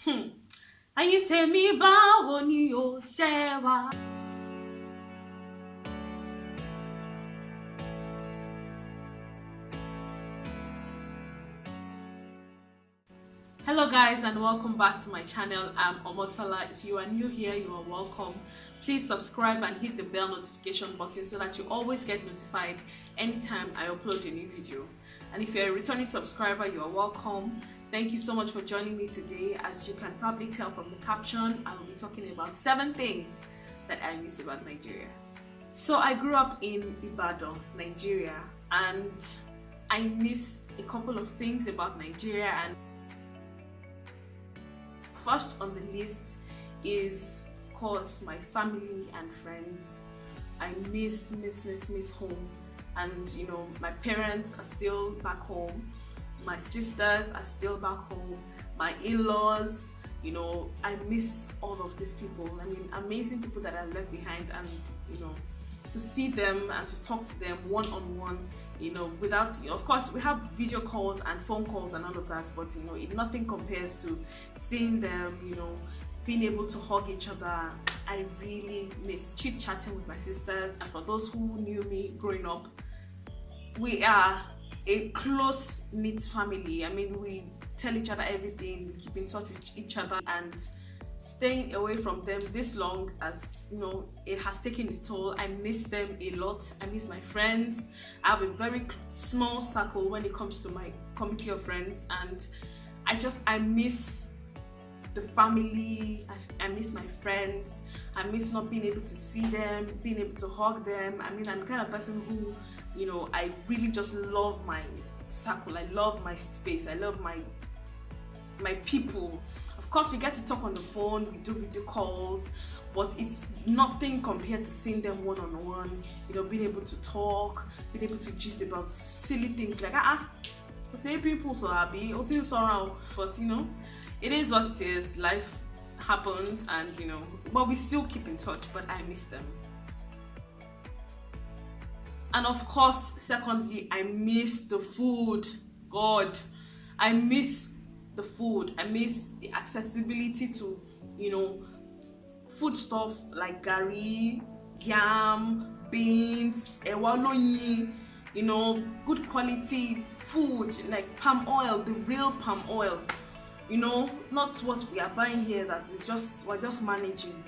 Ayé tèmi báwo ni o ṣe wà? Hello guys, and welcome back to my channel. I'm Omotola. If you are new here, you are welcome. Please subscribe and hit the bell notification button so that you always get notified anytime I upload a new video. And if you're a returning subscriber, you are welcome. Thank you so much for joining me today. As you can probably tell from the caption, I will be talking about 7 things that I miss about Nigeria. So I grew up in Ibadan, Nigeria, and I miss a couple of things about Nigeria. And first on the list is, of course, my family and friends. I miss home. And you know, my parents are still back home. My sisters are still back home. My in-laws, you know, I miss all of these people. I mean, amazing people that I left behind, and you know, to see them and to talk to them one-on-one, you know, without, you know, of course we have video calls and phone calls and all of that, but you know, nothing compares to seeing them, you know, being able to hug each other. I really miss chit-chatting with my sisters. And for those who knew me growing up, we are a close-knit family. I mean, we tell each other everything, we keep in touch with each other, and staying away from them this long, as you know, it has taken its toll. I miss them a lot. I miss my friends. I have a very small circle when it comes to my community of friends, and I miss the family. I miss my friends. I miss not being able to see them, being able to hug them. I mean, I'm the kind of person who, you know, I really just love my circle. I love my space. I love my people. Of course, we get to talk on the phone, we do video calls, but it's nothing compared to seeing them one-on-one, you know, being able to talk, being able to gist about silly things like, people so happy, but you know, it is what it is. Life happened, and you know, but we still keep in touch. But I miss them. And of course, secondly, I miss the food. God, I miss the food. I miss the accessibility to, you know, food stuff like gari, yam, beans, ewaloyi, you know, good quality food like palm oil, the real palm oil, you know, not what we are buying here that is just, we're just managing,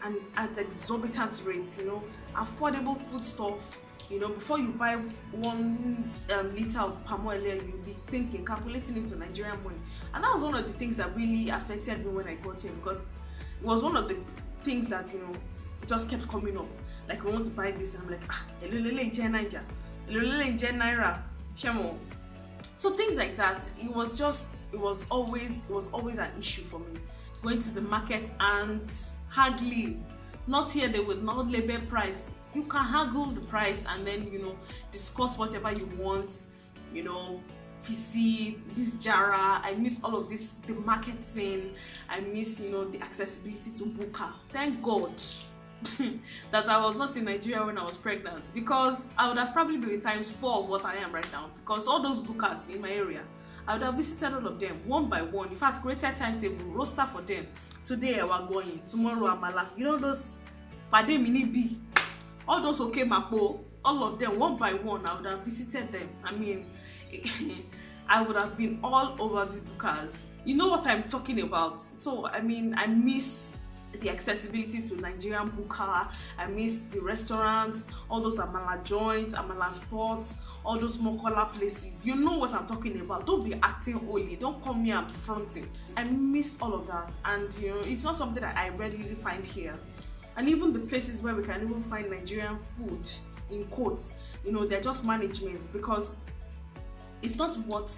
and at exorbitant rates, you know, affordable food stuff. You know, before you buy 1 liter of palm oil, you'll be thinking, calculating into Nigerian money. And that was one of the things that really affected me when I got here, because it was one of the things that, you know, just kept coming up. Like, we want to buy this, and I'm like, naira, shemo. So things like that, it was always an issue for me. Going to the market and hardly, not here, they would not label price. You can haggle the price and then, you know, discuss whatever you want, you know, PC, this Jara. I miss all of this, the market scene. I miss, you know, the accessibility to Buka. Thank God that I was not in Nigeria when I was pregnant, because I would have probably been times 4 of what I am right now, because all those Bukas in my area, I would have visited all of them one by one. In fact, created timetable, roster for them. Today I was going, tomorrow Amala. You know those Pade Mini B, all those Mapo, all of them one by one. I would have visited them. I mean, I would have been all over the Bukas. You know what I'm talking about. So I mean, I miss the accessibility to Nigerian buka. I miss the restaurants, all those amala joints, amala spots, all those mokola places. You know what I'm talking about. Don't be acting holy. Don't come here and fronting. I miss all of that, and you know, it's not something that I readily find here. And even the places where we can even find Nigerian food, in quotes, you know, they're just management, because it's not what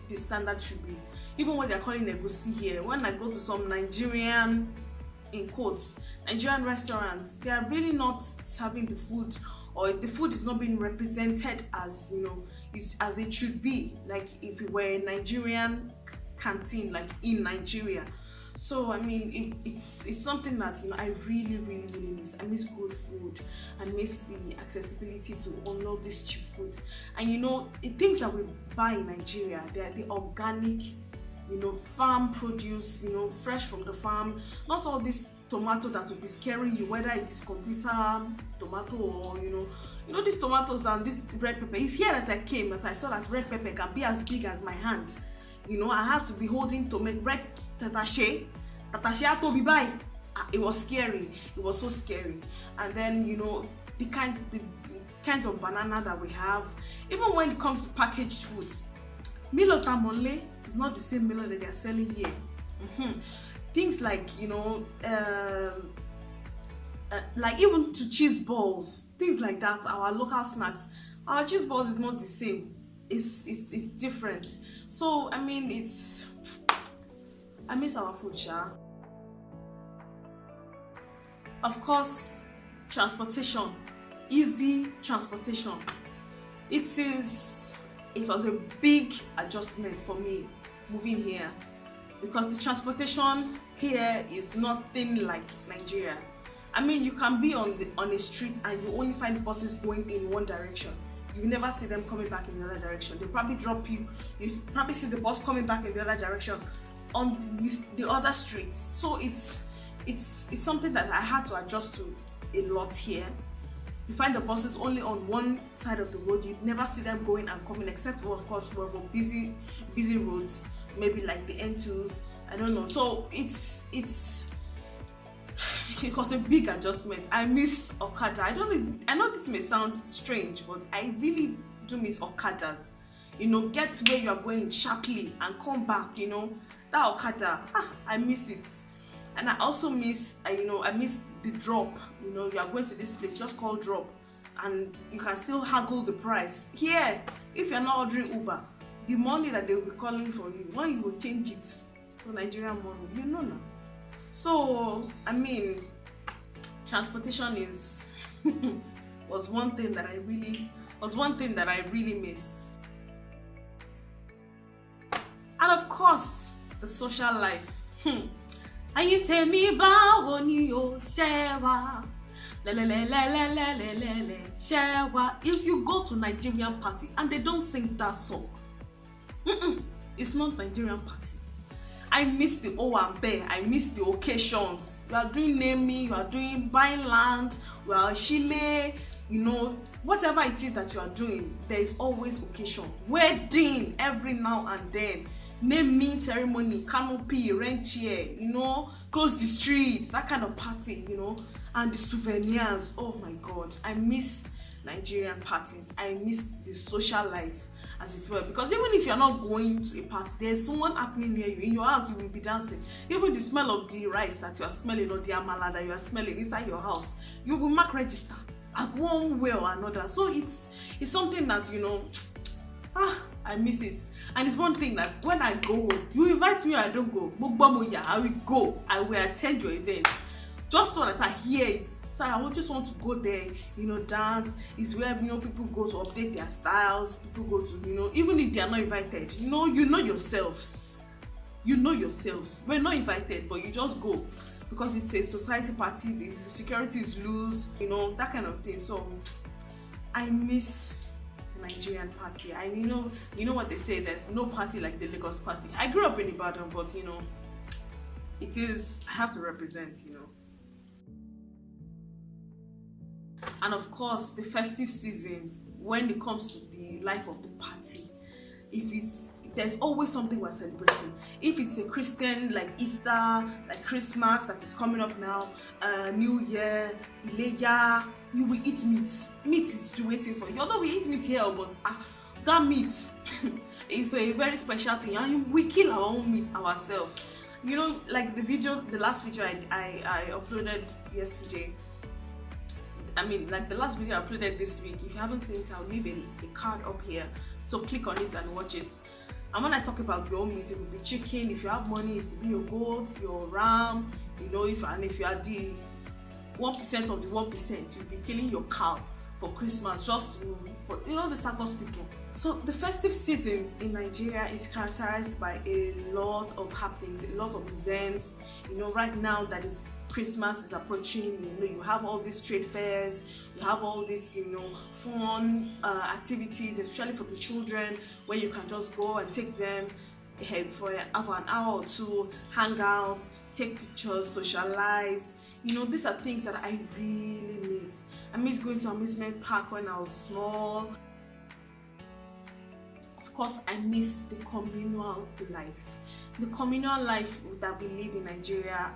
the standard should be. Even when they're calling egusi here, when I go to some Nigerian, in quotes, Nigerian restaurants, they are really not serving the food, or the food is not being represented as, you know, as it should be, like if it were a Nigerian canteen, like in Nigeria. So I mean, it's something that, you know, I really miss. I miss good food. I miss the accessibility to all these cheap foods. And you know, the things that we buy in Nigeria, they are the organic, farm produce, fresh from the farm. Not all this tomato that will be scaring you, whether it is computer tomato or these tomatoes and this red pepper. It's here that I came that I saw that red pepper can be as big as my hand. I had to be holding tomato red tatashe to be by. It was scary. It was so scary. And then the kinds of banana that we have. Even when it comes to packaged foods, Milo Tamole is not the same Milo that they are selling here. Things like like even to cheese balls, things like that. Our local snacks, our cheese balls is not the same. It's different. So I miss our food, sha. Of course, transportation, easy transportation. It was a big adjustment for me moving here, because the transportation here is nothing like Nigeria. You can be on a street and you only find buses going in one direction. You never see them coming back in the other direction. They probably drop you. You probably see the bus coming back in the other direction on the other streets. So it's something that I had to adjust to a lot here. You find the buses only on one side of the road. You never see them going and coming, except of course for busy roads, maybe like the N2s. I don't know. So it was a big adjustment. I miss Okada. I know this may sound strange, but I really do miss Okadas. Get where you are going sharply and come back. That Okada. I miss it. And I also miss, I miss the drop. You are going to this place, just call drop, and you can still haggle the price. Here, if you're not ordering Uber, the money that they will be calling for you, when you will change it to Nigerian money, now. So transportation was one thing that I really missed. And of course, the social life. If you go to Nigerian party and they don't sing that song, it's not Nigerian party. I miss the Owambe, I miss the occasions. You are doing naming, you are doing buying land, you are Chile, whatever it is that you are doing, there is always occasion. Wedding every now and then. Naming ceremony, canopy, rent chair, close the streets, that kind of party, and the souvenirs. Oh my God, I miss Nigerian parties. I miss the social life, as it were, because even if you're not going to a party, there's someone happening near you. In your house, you will be dancing. Even the smell of the rice that you are smelling or the amala that you are smelling inside your house, you will mark register at one way or another. So it's something that I miss it. And it's one thing that when I go home, you invite me or I don't go, I will go. I will attend your event, just so that I hear it. So I just want to go there, dance. It's where people go to update their styles. People go to even if they are not invited, you know yourselves. We're not invited, but you just go because it's a society party. The security is loose, that kind of thing. So I miss Nigerian party. I you know what they say, there's no party like the Lagos party. I grew up in Ibadan, but it is, I have to represent. And of course, the festive seasons, when it comes to the life of the party, there's always something we're celebrating. If it's a Christian, like Easter, like Christmas that is coming up now, New Year, Ileya, you will eat meat. Meat is still waiting for you. Although we eat meat here, but that meat is a very special thing, and we kill our own meat ourselves. Like the last video I uploaded yesterday. Like the last video I uploaded this week. If you haven't seen it, I'll leave a card up here. So click on it and watch it. And when I talk about your own meat, it will be chicken. If you have money, it will be your goat, your ram. If you are the 1% of the 1%, you'll be killing your cow for Christmas, just for the status people. So the festive seasons in Nigeria is characterized by a lot of happenings, a lot of events. Right now that is Christmas is approaching. You have all these trade fairs, you have all these fun activities, especially for the children, where you can just go and take them for an hour or two, hang out, take pictures, socialize. These are things that I really miss. I miss going to amusement park when I was small. Of course, I miss the communal life. The communal life that we live in Nigeria,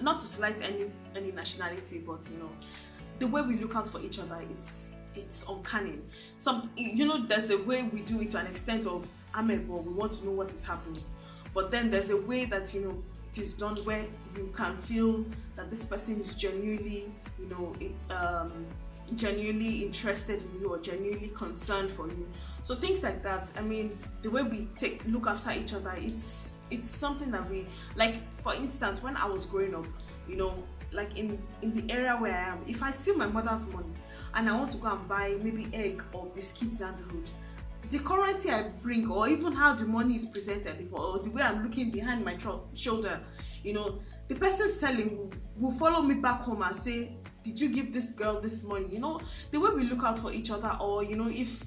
not to slight any nationality, but the way we look out for each other it's uncanny. There's a way we do it to an extent of amebo, we want to know what is happening. But then there's a way that it is done where you can feel that this person is genuinely, genuinely interested in you or genuinely concerned for you. So things like that. I mean, the way we look after each other, it's something that we like. For instance, when I was growing up, like in the area where I am, if I steal my mother's money and I want to go and buy maybe egg or biscuits down the road, the currency I bring, or even how the money is presented, or the way I'm looking behind my shoulder, the person selling will follow me back home and say, did you give this girl this money? The way we look out for each other. Or if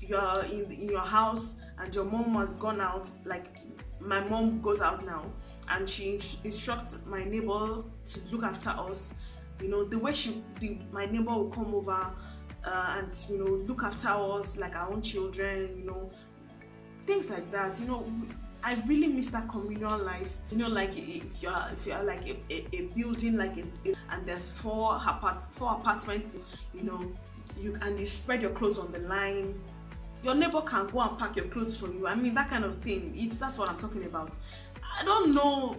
you're in your house and your mom has gone out, like my mom goes out now and she instructs my neighbor to look after us, the way my neighbor will come over and look after us like our own children, things like that. I really miss that communal life. Like if you're like a building, like and there's four apartments, you spread your clothes on the line. Your neighbor can go and pack your clothes for you. I mean, that kind of thing. That's what I'm talking about. I don't know,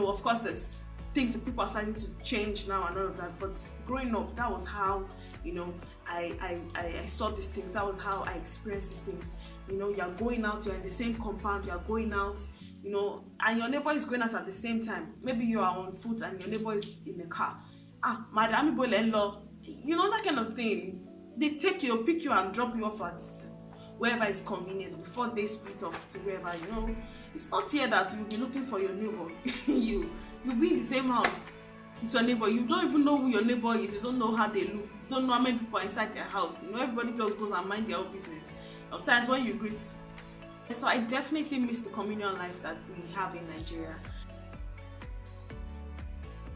of course there's things that people are starting to change now and all of that, but growing up, that was how, I saw these things. That was how I experienced these things. You're going out, you're in the same compound, you're going out, and your neighbor is going out at the same time. Maybe you are on foot and your neighbor is in the car. Madam Bolelo, that kind of thing. They pick you and drop you off at wherever is convenient before they split off to wherever. It's not here that you'll be looking for your neighbor. You'll be in the same house with your neighbor. You don't even know who your neighbor is. You don't know how they look. You don't know how many people are inside their house. Everybody just goes and mind their own business. Sometimes when you greet. So I definitely miss the communal life that we have in Nigeria.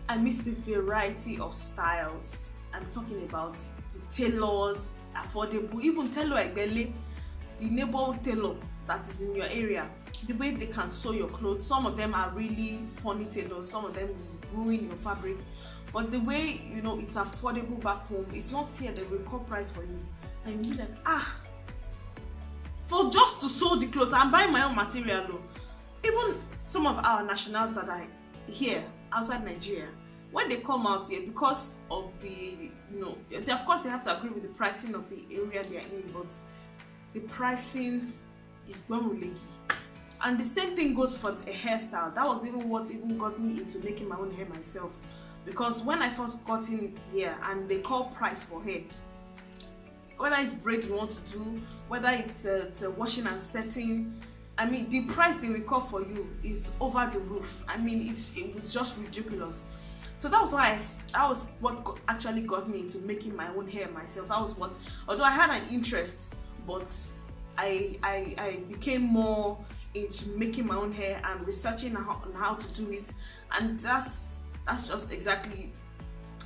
I miss the variety of styles. I'm talking about the tailors, affordable, even tailor Egbele, the neighborhood tailor that is in your area. The way they can sew your clothes. Some of them are really funny tailors, some of them will ruin your fabric. But the way, it's affordable back home, it's not here the record price for you. And you're like, for just to sew the clothes, I'm buying my own material though. Even some of our nationals that are here, outside Nigeria, when they come out here, because of the, of course they have to agree with the pricing of the area they are in, but the pricing is gwamulegi. And the same thing goes for a hairstyle. That was even what got me into making my own hair myself. Because when I first got in here and they call price for hair, whether it's braid you want to do, whether it's a washing and setting, I mean, the price they will call for you is over the roof. I mean, it was just ridiculous. So that was what actually got me into making my own hair myself. Although I had an interest, but I became more into making my own hair and researching on how to do it, and that's just exactly,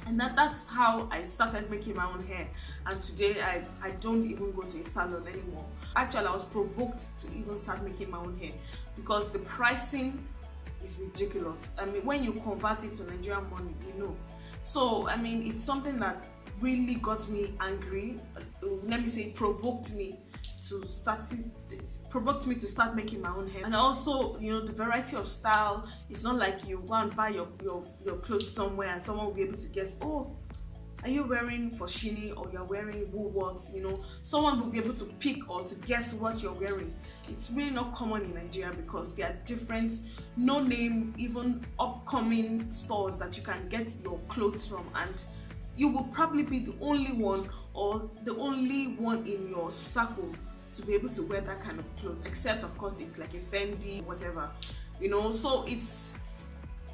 and that's how I started making my own hair. And today I don't even go to a salon anymore. Actually, I was provoked to even start making my own hair because the pricing is ridiculous. I mean, when you convert it to Nigerian money, So I mean, it's something that really got me angry. Let me say, provoked me to start making my own hair. And also, the variety of style. It's not like you go and buy your clothes somewhere and someone will be able to guess, oh, are you wearing Foschini or you're wearing Woolworths? Someone will be able to pick or to guess what you're wearing. It's really not common in Nigeria because there are different, no name, even upcoming stores that you can get your clothes from, and you will probably be the only one or the only one in your circle to be able to wear that kind of clothes, except of course it's like a Fendi, whatever, So it's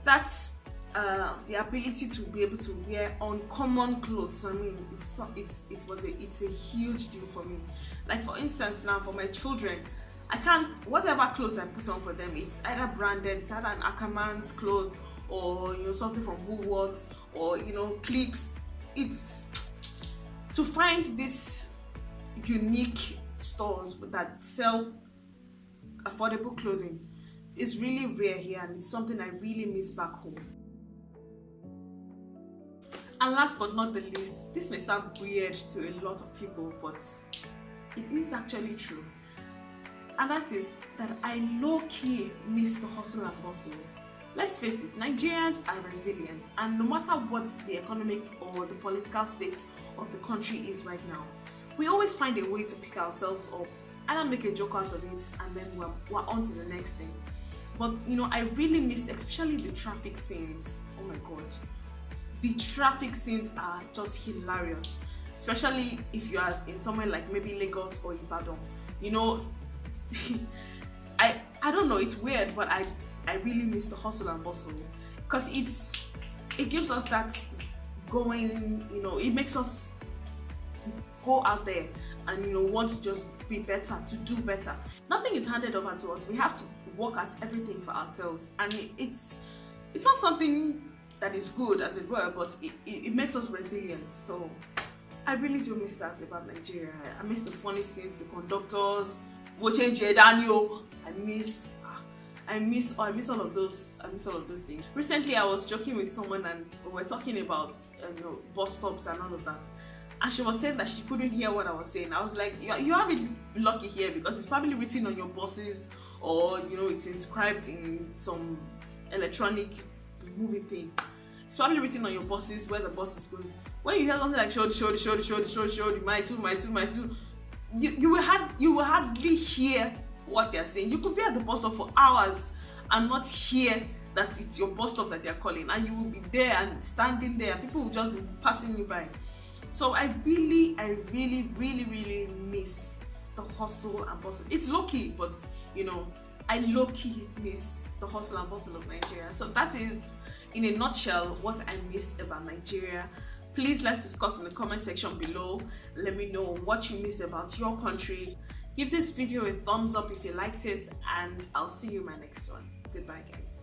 that's the ability to be able to wear uncommon clothes. I mean, it's a huge deal for me. Like for instance, now for my children, I can't, whatever clothes I put on for them, it's either branded, it's either an Ackerman's clothes, or something from Woolworths, or Clicks. It's to find these unique stores that sell affordable clothing is really rare here, and it's something I really miss back home. And last but not the least, this may sound weird to a lot of people, but it is actually true, and that is that I low-key miss the hustle and bustle. Let's face it, Nigerians are resilient, and no matter what the economic or the political state of the country is right now, we always find a way to pick ourselves up, either make a joke out of it, and then we're on to the next thing. But I really miss especially the traffic scenes. Oh my god, the traffic scenes are just hilarious, especially if you are in somewhere like maybe Lagos or Ibadan. I don't know, it's weird, but I really miss the hustle and bustle, because it gives us that going, it makes us go out there and want to just be better, to do better. Nothing is handed over to us. We have to work at everything for ourselves, and it's not something that is good, as it were, but it makes us resilient. So I really do miss that about Nigeria. I miss the funny scenes, the conductors, Daniel. I miss all of those. I miss all of those things. Recently, I was joking with someone, and we were talking about bus stops and all of that. And she was saying that she couldn't hear what I was saying. I was like, you have it lucky here, because it's probably written on your buses, or it's inscribed in some electronic moving thing. It's probably written on your buses where the bus is going. When you hear something like shodi, my two, you will hardly hear what they're saying. You could be at the bus stop for hours and not hear that it's your bus stop that they're calling, and you will be there and standing there. People will just be passing you by. So I really miss the hustle and bustle. It's low-key, but I low-key miss the hustle and bustle of Nigeria. So that is, in a nutshell, what I miss about Nigeria. Please, let's discuss in the comment section below. Let me know what you miss about your country. Give this video a thumbs up if you liked it, and I'll see you in my next one. Goodbye, guys.